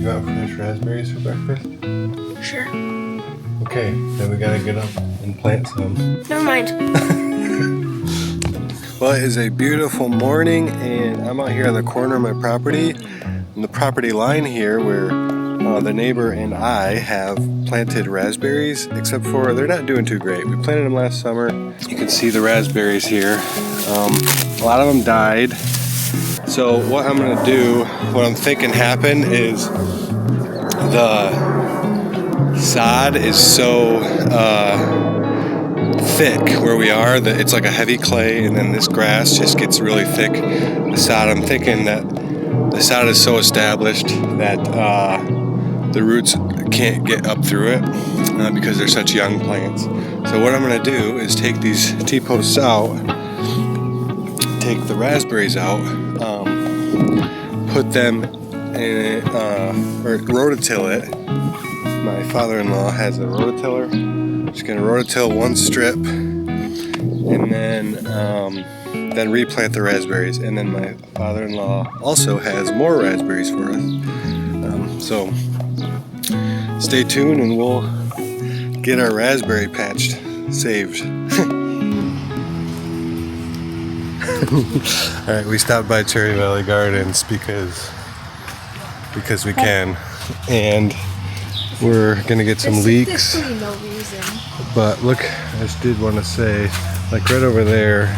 You want fresh raspberries for breakfast? Sure. Okay, then we gotta get up and plant some. Never mind. Well, it is a beautiful morning, and I'm out here on the corner of my property, on the property line here, where the neighbor and I have planted raspberries, except for they're not doing too great. We planted them last summer. You can see the raspberries here. A lot of them died. So what I'm gonna do, what I'm thinking happened is the sod is so thick where we are that it's like a heavy clay, and then this grass just gets really thick. The sod, I'm thinking that the sod is so established that the roots can't get up through it because they're such young plants. So what I'm gonna do is take these T-posts out, take the raspberries out, put them in, or rototill it. My father-in-law has a rototiller. Just gonna rototill one strip, and then replant the raspberries. And then my father-in-law also has more raspberries for us. So stay tuned, and we'll get our raspberry patch saved. All right, we stopped by Cherry Valley Gardens because we can, and we're gonna get some leeks. No reason. But look, I just did want to say, like right over there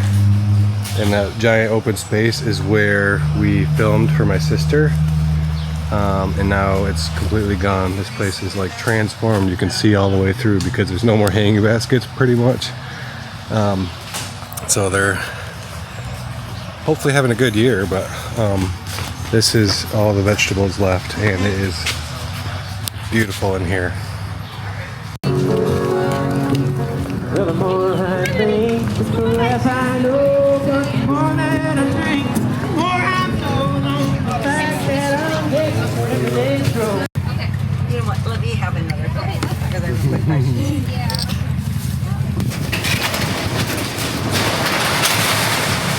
in that giant open space is where we filmed for my sister, and now it's completely gone. This place is like transformed. You can see all the way through because there's no more hanging baskets pretty much. So they're hopefully having a good year, but this is all the vegetables left, and it is beautiful in here. Well, the more I think, the less I know, but the more that I drink, the more I know the fact that I'm getting every day's growth. Okay. You know what? Let me have another. Okay. Because I'm quick. Yeah.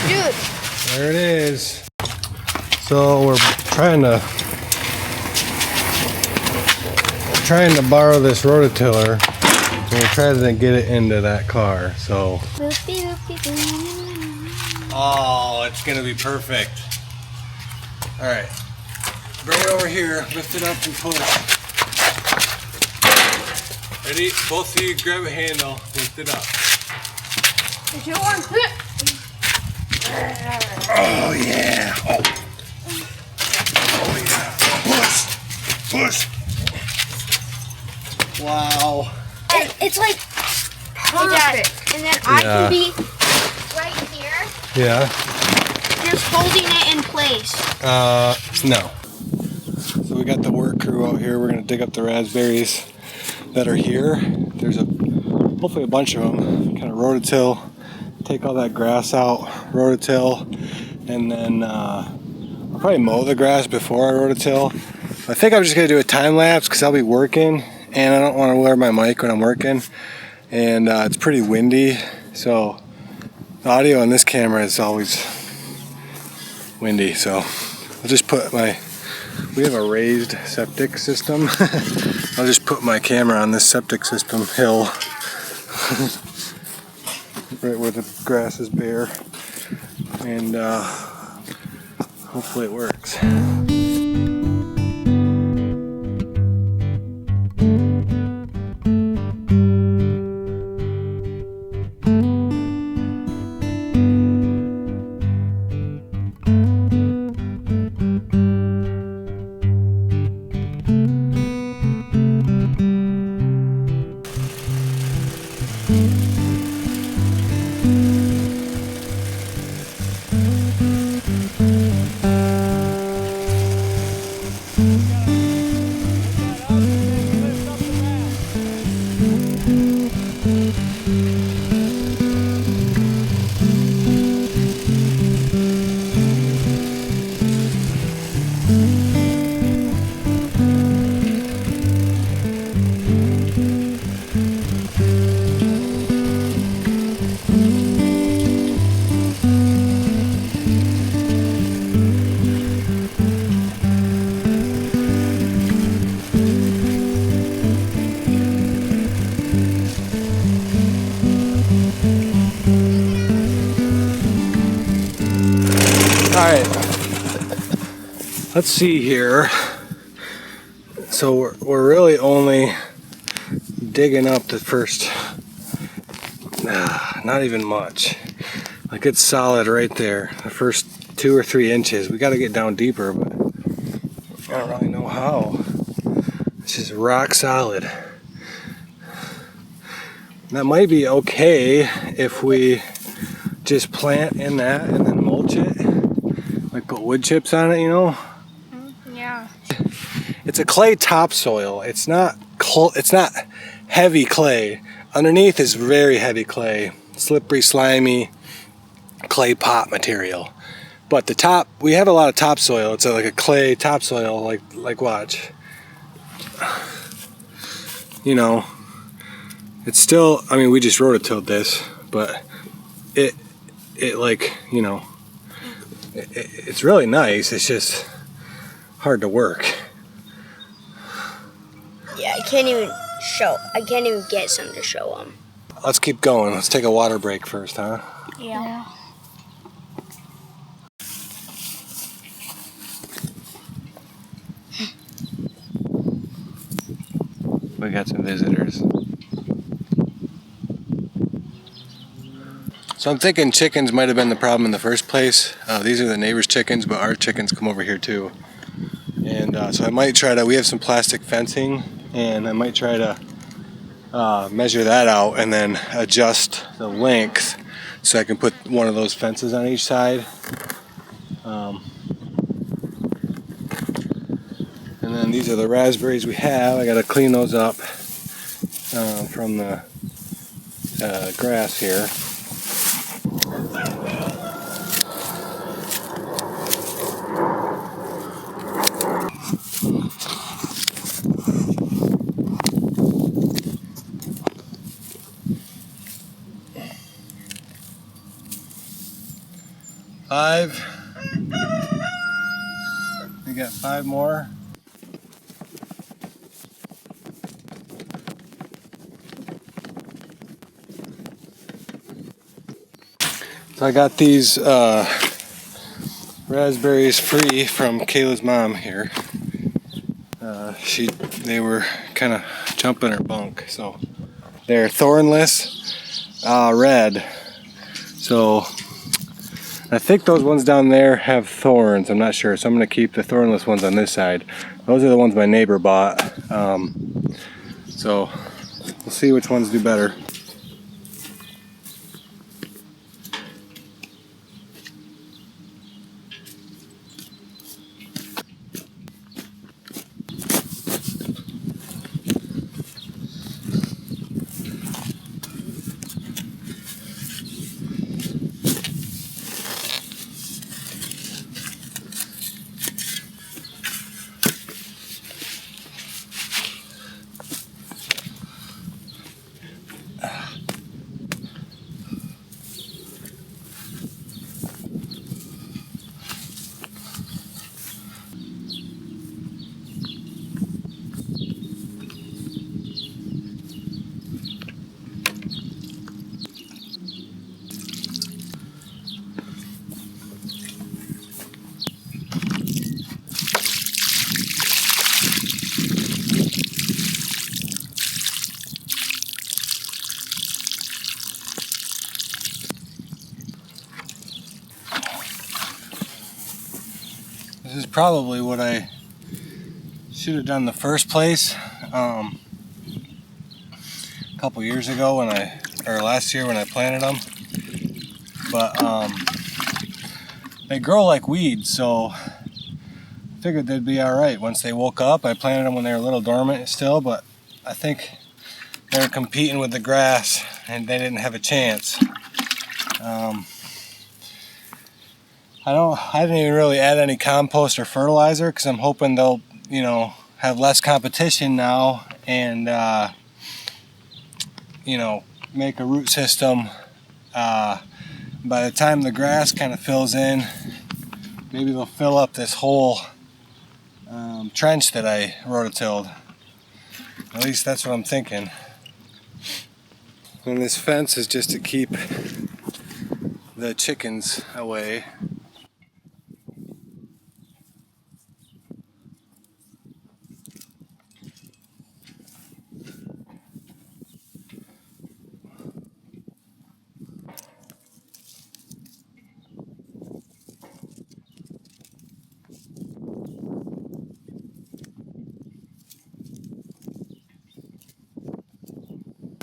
Dude. There it is. So we're trying to borrow this rototiller. So we're trying to get it into that car. So. Oh, it's gonna be perfect. All right, bring it over here, lift it up and push. Ready? Both of you grab a handle, lift it up. It's yours. Oh yeah! Oh yeah! Push! Wow! It's like perfect. And then I can be right here. Yeah. Just holding it in place. No. So we got the work crew out here. We're gonna dig up the raspberries that are here. There's hopefully a bunch of them. Kind of rototill, take all that grass out, rototill, and then I'll probably mow the grass before I rototill. I think I'm just gonna do a time lapse because I'll be working, and I don't want to wear my mic when I'm working, and it's pretty windy, so the audio on this camera is always windy. So I'll just put we have a raised septic system. I'll just put my camera on this septic system hill right where the grass is bare, and hopefully it works. let's see here. So we're really only digging up the first, not even much. Like it's solid right there. The first 2 or 3 inches. We got to get down deeper, but I don't really know how. It's just rock solid. That might be okay if we just plant in that and then mulch it. Like put wood chips on it, you know? Yeah. It's a clay topsoil. It's not heavy clay. Underneath is very heavy clay. Slippery, slimy clay pot material. But the top, we have a lot of topsoil. It's like a clay topsoil, like watch. You know, it's still, I mean, we just rototilled this, but it like, you know, it's really nice. It's just hard to work. Yeah, I can't even get some to show them. Let's keep going. Let's take a water break first, huh? Yeah. We got some visitors. So I'm thinking chickens might have been the problem in the first place. These are the neighbor's chickens, but our chickens come over here too. And so I might try to, we have some plastic fencing, and I might try to measure that out and then adjust the length so I can put one of those fences on each side. And then these are the raspberries we have. I got to clean those up from the grass here. We got 5 more. So I got these raspberries free from Kayla's mom here. They were kind of jumping her bunk, so they're thornless, red. So I think those ones down there have thorns. I'm not sure, so I'm going to keep the thornless ones on this side. Those are the ones my neighbor bought. So we'll see which ones do better. This is probably what I should have done in the first place. A couple years ago or last year when I planted them. But they grow like weeds, so I figured they'd be alright once they woke up. I planted them when they were a little dormant still, but I think they were competing with the grass and they didn't have a chance. I didn't even really add any compost or fertilizer because I'm hoping they'll, you know, have less competition now and, you know, make a root system. By the time the grass kind of fills in, maybe they'll fill up this whole trench that I rototilled. At least that's what I'm thinking. And this fence is just to keep the chickens away.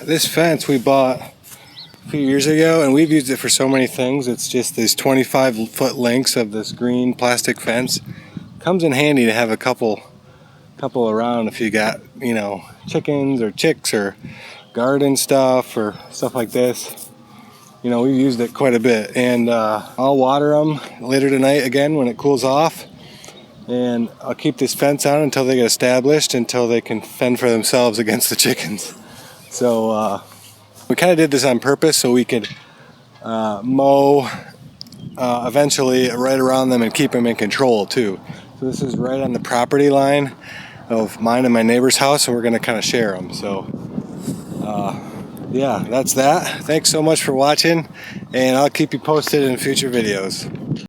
This fence we bought a few years ago, and we've used it for so many things. It's just these 25-foot lengths of this green plastic fence. Comes in handy to have a couple around if you got, you know, chickens or chicks or garden stuff or stuff like this. You know, we've used it quite a bit, and I'll water them later tonight again when it cools off, and I'll keep this fence on until they get established, until they can fend for themselves against the chickens. So we kind of did this on purpose so we could mow eventually right around them and keep them in control too. So this is right on the property line of mine and my neighbor's house, and we're going to kind of share them. So yeah, that's that. Thanks so much for watching, and I'll keep you posted in future videos.